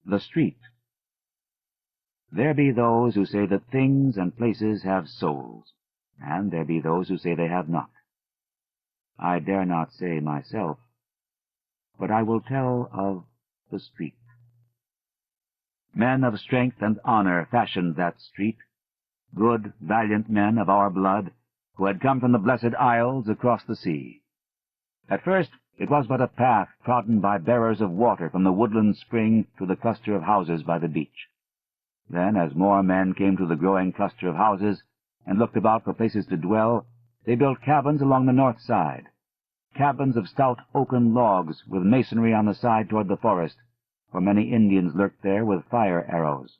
The Street. There be those who say that things and places have souls, and there be those who say they have not. I dare not say myself, but I will tell of the street. Men of strength and honor fashioned that street, good, valiant men of our blood, who had come from the blessed isles across the sea. At first it was but a path trodden by bearers of water from the woodland spring to the cluster of houses by the beach. Then, as more men came to the growing cluster of houses and looked about for places to dwell, they built cabins along the north side, cabins of stout oaken logs with masonry on the side toward the forest, for many Indians lurked there with fire arrows.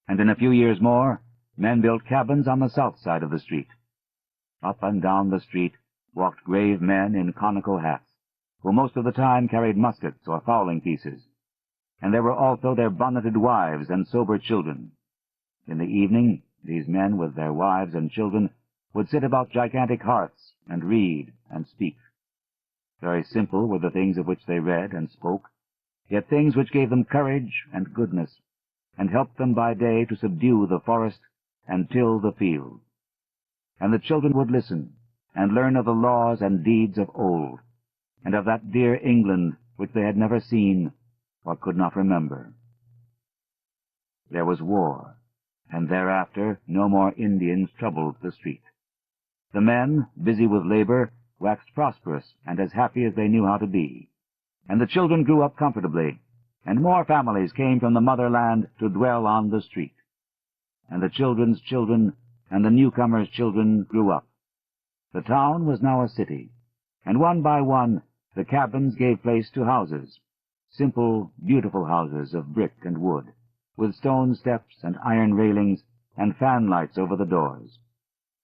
And in a few years more, men built cabins on the south side of the street. Up and down the street walked grave men in conical hats, who most of the time carried muskets or fowling pieces, and there were also their bonneted wives and sober children. In the evening, these men with their wives and children would sit about gigantic hearths and read and speak. Very simple were the things of which they read and spoke, yet things which gave them courage and goodness, and helped them by day to subdue the forest and till the field. And the children would listen, and learn of the laws and deeds of old, and of that dear England which they had never seen or could not remember. There was war, and thereafter no more Indians troubled the street. The men, busy with labor, waxed prosperous and as happy as they knew how to be, and the children grew up comfortably, and more families came from the motherland to dwell on the street. And the children's children and the newcomers' children grew up. The town was now a city, and one by one the cabins gave place to houses, simple, beautiful houses of brick and wood, with stone steps and iron railings and fan-lights over the doors.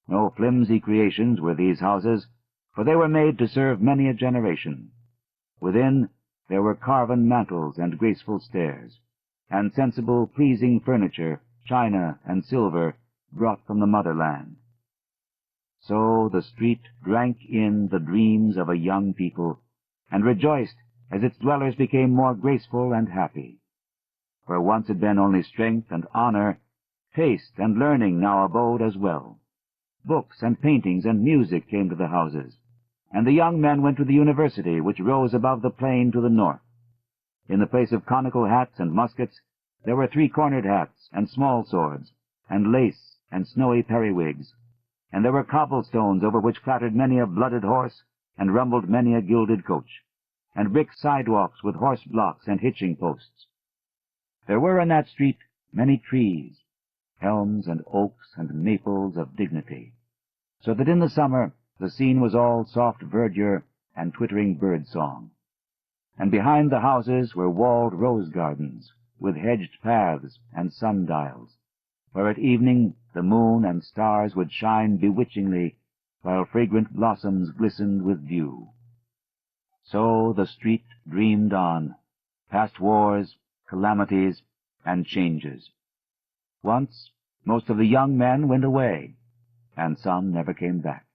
No flimsy creations were these houses, for they were made to serve many a generation. Within there were carven mantels and graceful stairs, and sensible, pleasing furniture, china and silver, brought from the motherland. So the street drank in the dreams of a young people, and rejoiced as its dwellers became more graceful and happy. Where once had been only strength and honor, taste and learning now abode as well. Books and paintings and music came to the houses, and the young men went to the university which rose above the plain to the north. In the place of conical hats and muskets, there were three-cornered hats and small swords, and lace and snowy periwigs, and there were cobblestones over which clattered many a blooded horse and rumbled many a gilded coach, and brick sidewalks with horse blocks and hitching posts. There were in that street many trees, elms and oaks and maples of dignity, so that in the summer the scene was all soft verdure and twittering bird song. And behind the houses were walled rose gardens, with hedged paths and sundials, where at evening the moon and stars would shine bewitchingly, while fragrant blossoms glistened with dew. So the street dreamed on, past wars, calamities, and changes. Once most of the young men went away, and some never came back.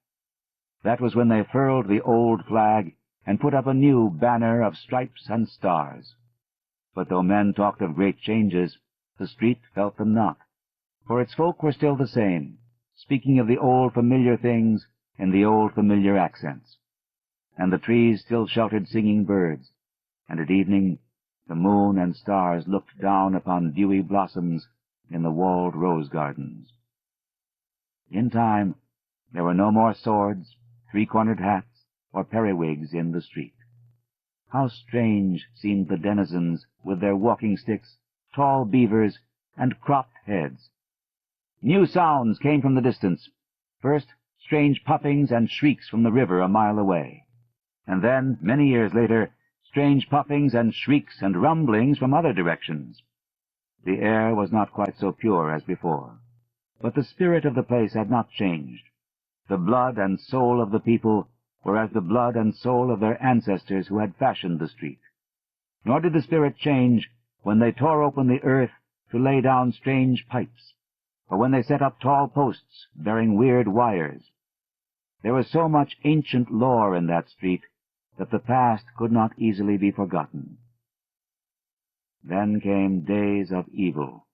That was when they furled the old flag and put up a new banner of stripes and stars. But though men talked of great changes, the street felt them not, for its folk were still the same, speaking of the old familiar things in the old familiar accents. And the trees still sheltered singing birds, and at evening the moon and stars looked down upon dewy blossoms in the walled rose gardens. In time there were no more swords, three-cornered hats, or periwigs in the street. How strange seemed the denizens with their walking sticks, tall beavers, and cropped heads. New sounds came from the distance. First, strange puffings and shrieks from the river a mile away, and then, many years later, strange puffings and shrieks and rumblings from other directions. The air was not quite so pure as before, but the spirit of the place had not changed. The blood and soul of the people were as the blood and soul of their ancestors who had fashioned the street. Nor did the spirit change when they tore open the earth to lay down strange pipes, or when they set up tall posts bearing weird wires. There was so much ancient lore in that street that the past could not easily be forgotten. Then came days of evil,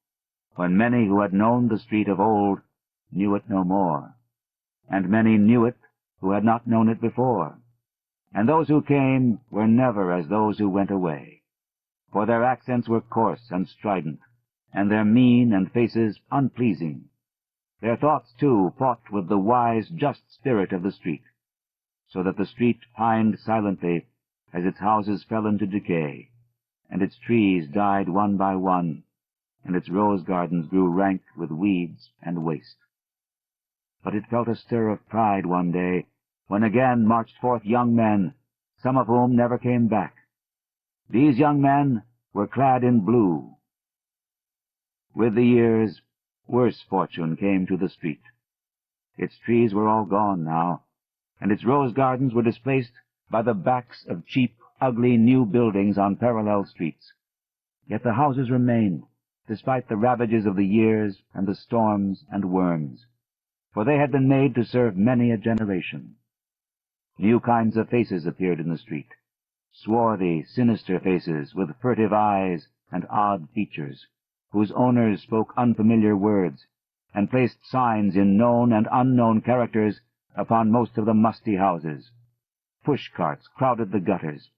when many who had known the street of old knew it no more, and many knew it who had not known it before. And those who came were never as those who went away, for their accents were coarse and strident, and their mien and faces unpleasing. Their thoughts, too, fought with the wise, just spirit of the street, so that the street pined silently as its houses fell into decay, and its trees died one by one, and its rose gardens grew rank with weeds and waste. But it felt a stir of pride one day, when again marched forth young men, some of whom never came back. These young men were clad in blue. With the years, worse fortune came to the street. Its trees were all gone now, and its rose gardens were displaced by the backs of cheap, ugly new buildings on parallel streets. Yet the houses remained, despite the ravages of the years and the storms and worms, for they had been made to serve many a generation. New kinds of faces appeared in the street, swarthy, sinister faces with furtive eyes and odd features, whose owners spoke unfamiliar words, and placed signs in known and unknown characters upon most of the musty houses. Push carts crowded the gutters.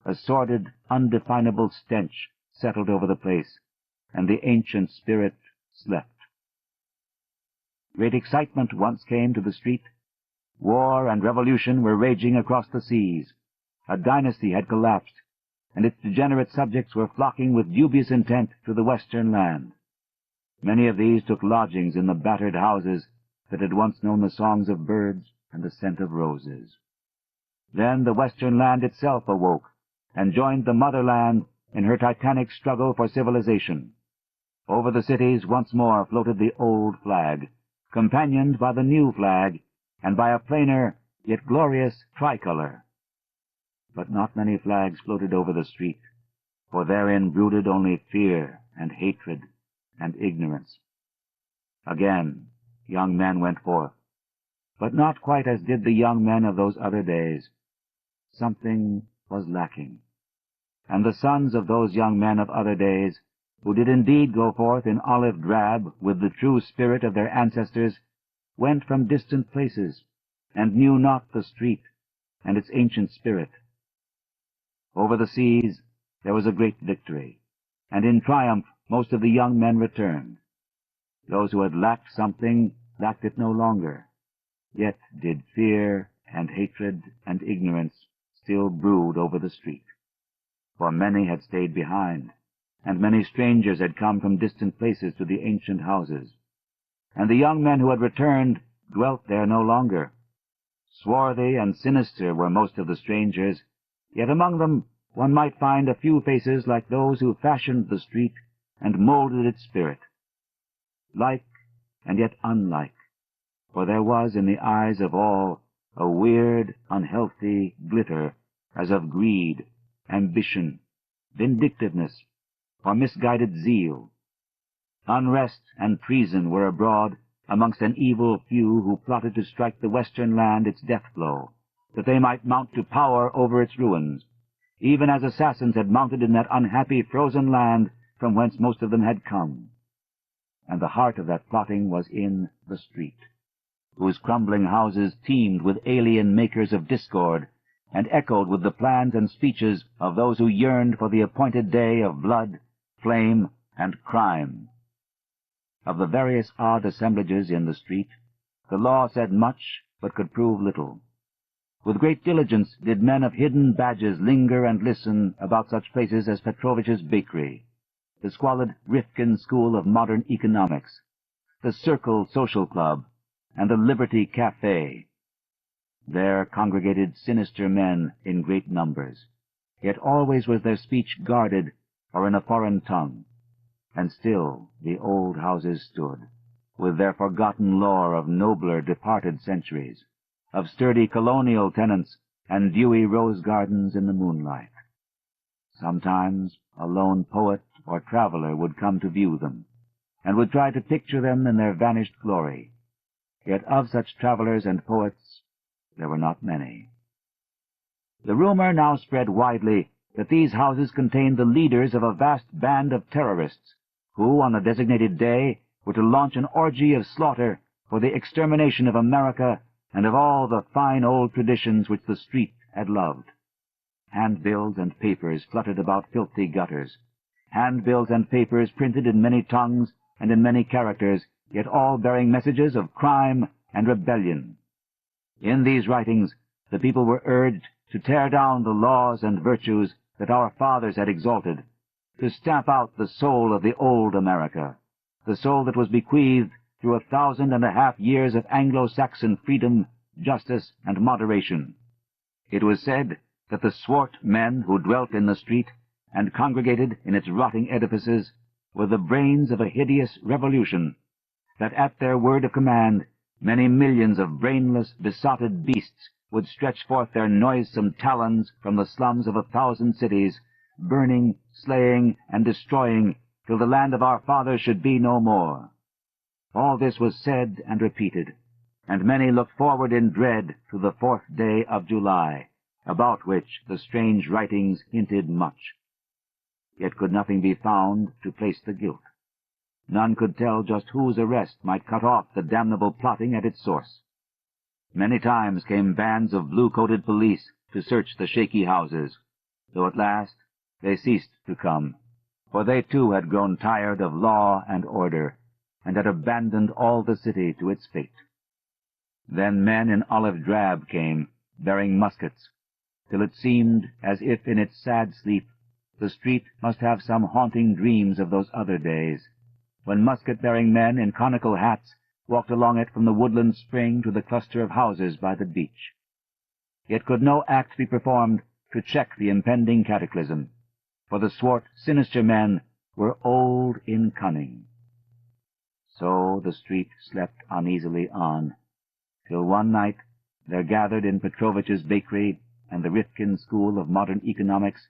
A sordid, undefinable stench settled over the place, and the ancient spirit slept. Great excitement once came to the street. War and revolution were raging across the seas. A dynasty had collapsed, and its degenerate subjects were flocking with dubious intent to the western land. Many of these took lodgings in the battered houses that had once known the songs of birds and the scent of roses. Then the western land itself awoke, and joined the motherland in her titanic struggle for civilization. Over the cities once more floated the old flag, companioned by the new flag, and by a plainer, yet glorious tricolor. But not many flags floated over the street, for therein brooded only fear and hatred and ignorance. Again young men went forth, but not quite as did the young men of those other days. Something was lacking, and the sons of those young men of other days, who did indeed go forth in olive drab with the true spirit of their ancestors, went from distant places, and knew not the street and its ancient spirit. Over the seas there was a great victory, and in triumph most of the young men returned. Those who had lacked something lacked it no longer, yet did fear and hatred and ignorance still brood over the street. For many had stayed behind, and many strangers had come from distant places to the ancient houses, and the young men who had returned dwelt there no longer. Swarthy and sinister were most of the strangers, yet among them one might find a few faces like those who fashioned the street and molded its spirit. Like and yet unlike, for there was in the eyes of all a weird, unhealthy glitter as of greed, ambition, vindictiveness, or misguided zeal. Unrest and treason were abroad amongst an evil few who plotted to strike the western land its death blow, that they might mount to power over its ruins, even as assassins had mounted in that unhappy frozen land from whence most of them had come. And the heart of that plotting was in the street, whose crumbling houses teemed with alien makers of discord, and echoed with the plans and speeches of those who yearned for the appointed day of blood, flame, and crime. Of the various odd assemblages in the street, the law said much, but could prove little. With great diligence did men of hidden badges linger and listen about such places as Petrovich's Bakery, the squalid Rifkin School of Modern Economics, the Circle Social Club, and the Liberty Cafe. There congregated sinister men in great numbers, yet always was their speech guarded or in a foreign tongue. And still the old houses stood, with their forgotten lore of nobler departed centuries, of sturdy colonial tenants and dewy rose gardens in the moonlight. Sometimes a lone poet or traveler would come to view them, and would try to picture them in their vanished glory. Yet of such travelers and poets there were not many. The rumor now spread widely that these houses contained the leaders of a vast band of terrorists who, on a designated day, were to launch an orgy of slaughter for the extermination of America and of all the fine old traditions which the street had loved. Handbills and papers fluttered about filthy gutters, handbills and papers printed in many tongues and in many characters, yet all bearing messages of crime and rebellion. In these writings the people were urged to tear down the laws and virtues that our fathers had exalted, to stamp out the soul of the old America, the soul that was bequeathed through 1,500 years of Anglo-Saxon freedom, justice, and moderation. It was said that the swart men who dwelt in the street and congregated in its rotting edifices were the brains of a hideous revolution, that at their word of command many millions of brainless, besotted beasts would stretch forth their noisome talons from the slums of 1,000 cities, burning, slaying, and destroying, till the land of our fathers should be no more. All this was said and repeated, and many looked forward in dread to the 4th day of July, about which the strange writings hinted much. Yet could nothing be found to place the guilt. None could tell just whose arrest might cut off the damnable plotting at its source. Many times came bands of blue-coated police to search the shaky houses, though at last they ceased to come, for they too had grown tired of law and order, and had abandoned all the city to its fate. Then men in olive drab came, bearing muskets, till it seemed as if in its sad sleep the street must have some haunting dreams of those other days, when musket-bearing men in conical hats walked along it from the woodland spring to the cluster of houses by the beach. Yet could no act be performed to check the impending cataclysm, for the swart, sinister men were old in cunning. So the street slept uneasily on, till one night there gathered in Petrovich's bakery and the Rifkin School of Modern Economics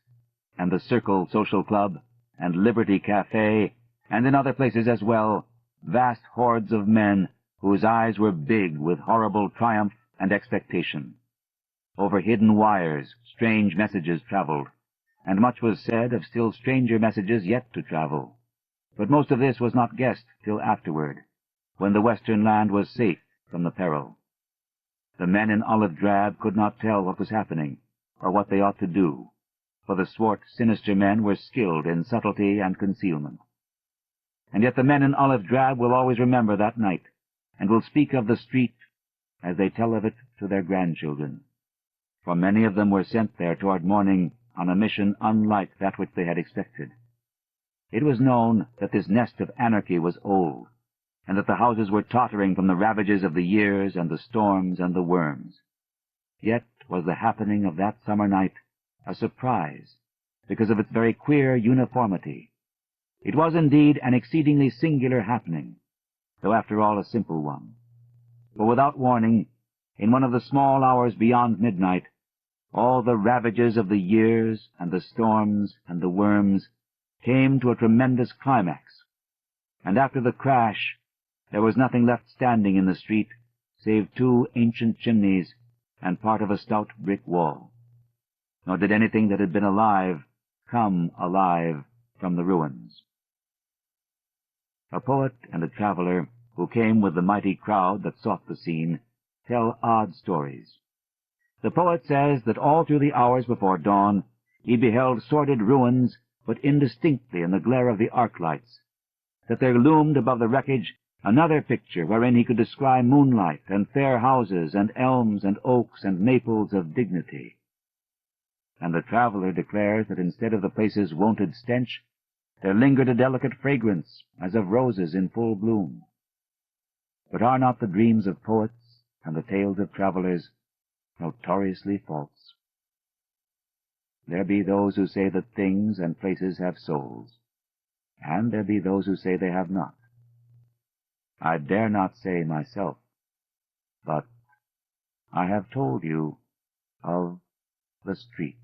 and the Circle Social Club and Liberty Cafe, and in other places as well, vast hordes of men whose eyes were big with horrible triumph and expectation. Over hidden wires strange messages traveled, and much was said of still stranger messages yet to travel. But most of this was not guessed till afterward, when the western land was safe from the peril. The men in olive drab could not tell what was happening, or what they ought to do, for the swart, sinister men were skilled in subtlety and concealment. And yet the men in olive drab will always remember that night, and will speak of the street as they tell of it to their grandchildren, for many of them were sent there toward morning on a mission unlike that which they had expected. It was known that this nest of anarchy was old, and that the houses were tottering from the ravages of the years and the storms and the worms. Yet was the happening of that summer night a surprise, because of its very queer uniformity. It was indeed an exceedingly singular happening, though after all a simple one. For without warning, in one of the small hours beyond midnight, all the ravages of the years and the storms and the worms came to a tremendous climax, and after the crash there was nothing left standing in the street save 2 ancient chimneys and part of a stout brick wall. Nor did anything that had been alive come alive from the ruins. A poet and a traveler who came with the mighty crowd that sought the scene tell odd stories. The poet says that all through the hours before dawn he beheld sordid ruins but indistinctly in the glare of the arc lights, that there loomed above the wreckage another picture wherein he could descry moonlight and fair houses and elms and oaks and maples of dignity. And the traveler declares that instead of the place's wonted stench, there lingered a delicate fragrance as of roses in full bloom. But are not the dreams of poets and the tales of travelers notoriously false? There be those who say that things and places have souls, and there be those who say they have not. I dare not say myself, but I have told you of the street.